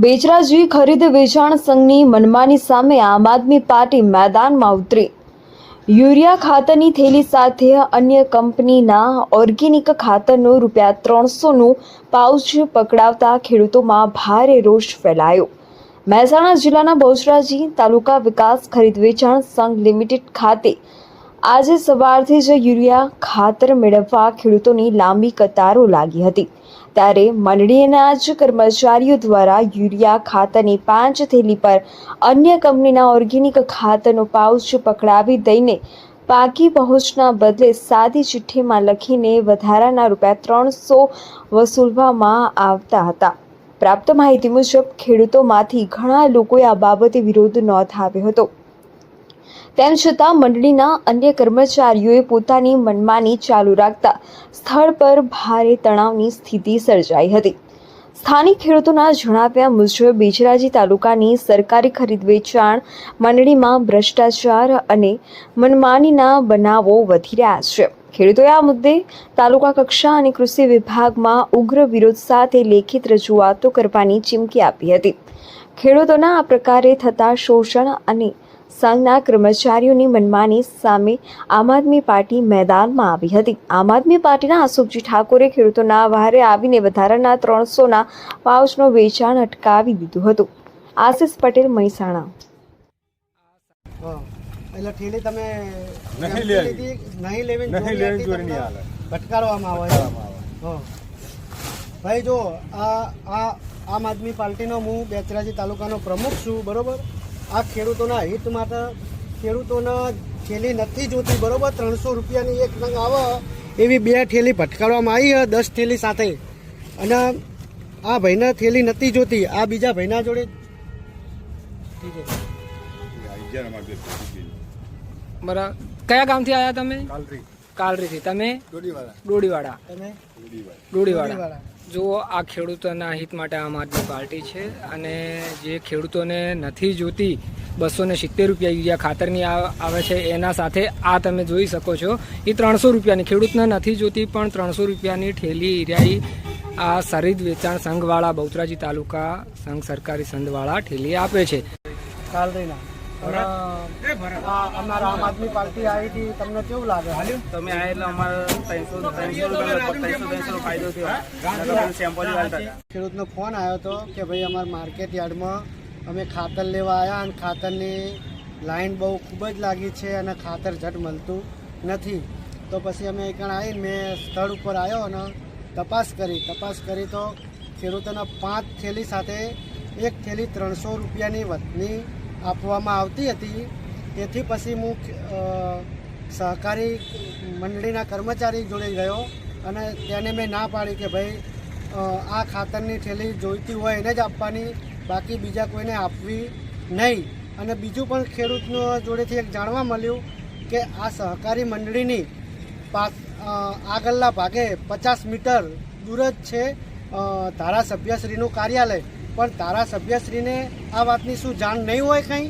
બેચરાજી ખરીદ વેચાણ સંઘની મનમાની સામે આમ આદમી પાર્ટી મેદાનમાં ઉતરી। યુરિયા ખાતરની થેલી સાથે અન્ય કંપનીના ઓર્ગેનિક ખાતરનું ₹300નું પાઉચ પકડાવતા ખેડૂતોમાં ભારે રોષ ફેલાયો। મહેસાણા જિલ્લાના બેચરાજી તાલુકા વિકાસ ખરીદ વેચાણ સંઘ લિમિટેડ ખાતે આજે સવારથી જ યુરિયા ખાતર મેળવવા ખેડૂતોની લાંબી કતારો લાગી હતી। ત્યારે મંડળીના જ કર્મચારીઓ દ્વારા યુરિયા ખાતરની 5 થેલી પર અન્ય કંપનીના ઓર્ગેનિક ખાતરનો પાઉચ પકડાવી દઈને પાકી પહોંચના બદલે સાદી ચિઠ્ઠીમાં લખીને વધારાના ₹300 વસૂલવામાં આવતા હતા। પ્રાપ્ત માહિતી મુજબ ખેડૂતોમાંથી ઘણા લોકોએ આ બાબતે વિરોધ નોંધાવ્યો હતો। તેમ છતાં મંડળીના અન્ય કર્મચારીઓએ પોતાની મનમાની ચાલુ રાખતા સ્થળ પર ભારે તણાવની સ્થિતિ સર્જાઈ હતી। સ્થાનિક ખેડૂતોના જણાવ્યા મુજબ બેચરાજી તાલુકાની સરકારી ખરીદ વેચાણ મંડળીમાં ભ્રષ્ટાચાર અને મનમાનીના બનાવો વધી રહ્યા છે। ખેડૂતોએ આ મુદ્દે તાલુકા કક્ષા અને કૃષિ વિભાગમાં ઉગ્ર વિરોધ સાથે લેખિત રજૂઆતો કરવાની ચીમકી આપી હતી। ખેડૂતોના આ પ્રકારે થતા શોષણ અને સંઘના કર્મચારીઓની મનમાની સામે આમ આદમી પાર્ટી મેદાનમાં આવી હતી। આમ આદમી પાર્ટીના અશોકજી ઠાકોરે ખેડૂતોના વહારે આવીને વધારાના 300ના પાઉચનું વેચાણ અટકાવી દીધું હતું। આશિષ પટેલ, મહેસાણા। એટલે ઠેલી તમે નહીં લેવી ભટકારવામાં આવે। ભાઈ જો આ આમ આદમી પાર્ટીનો હું બેચરાજી તાલુકાનો પ્રમુખ છું, બરોબર। આ ખેડૂતોના હિત માટે ખેડૂતોના થેલી નથી જોતી, બરોબર। 300 રૂપિયાની એક નંગ આવે એવી 2 થેલી ભટકાડવામાં આવી છે 10 થેલી સાથે, અને આ ભાઈને થેલી નથી જોતી। આ બીજા ભાઈના જોડે બરાબર। કયા ગામથી આવ્યા તમે? કાલરીથી। તમે? ડોડીવાડા। તમે? ડોડીવાડા। જો આ ખેડૂતોના હિત માટે આમ આદમી પાર્ટી છે, અને જે ખેડૂતોને નથી જોતી 270 રૂપિયા યુરિયા ખાતરની આવે છે, એના સાથે આ તમે જોઈ શકો છો એ 300 રૂપિયાની ખેડૂતને નથી જોતી પણ 300 રૂપિયાની ઠેલી ઈરાઈ આ ખરીદ વેચાણ સંઘવાળા બેચરાજી તાલુકા સંઘ સરકારી સંઘવાળા ઠેલી આપે છે। કાલરીના અમારા આમ આદમી પાર્ટી આવી હતી, તમને કેવું લાગે? તમે આ એટલે અમારે 300 ફાયદો થયો। ખેડૂતનો ફોન આવ્યો હતો કે ભાઈ અમારા માર્કેટ યાર્ડમાં અમે ખાતર લેવા આવ્યા અને ખાતરની લાઈન બહુ ખૂબ જ લાગી છે અને ખાતર ઝટ મળતું નથી। તો પછી અમે એકણ આવીને મેં સ્થળ ઉપર આવ્યો અને તપાસ કરી તો ખેડૂતોના 5 થેલી સાથે એક થેલી 300 રૂપિયાની વધની આપવામાં આવતી હતી। તેથી પછી હું સહકારી મંડળીના કર્મચારી જોડે ગયો અને તેને મેં ના પાડી કે ભાઈ આ ખાતરની થેલી જોઈતી હોય એને જ આપવાની, બાકી બીજા કોઈને આપવી નહીં। અને બીજું પણ ખેડૂતનો જોડેથી એક જાણવા મળ્યું કે આ સહકારી મંડળીની આગળના ભાગે 50 મીટર દૂર જ છે ધારાસભ્યશ્રીનું કાર્યાલય, પણ ધારાસભ્યશ્રીને આ વાતની શું જાણ નહીં હોય કંઈ?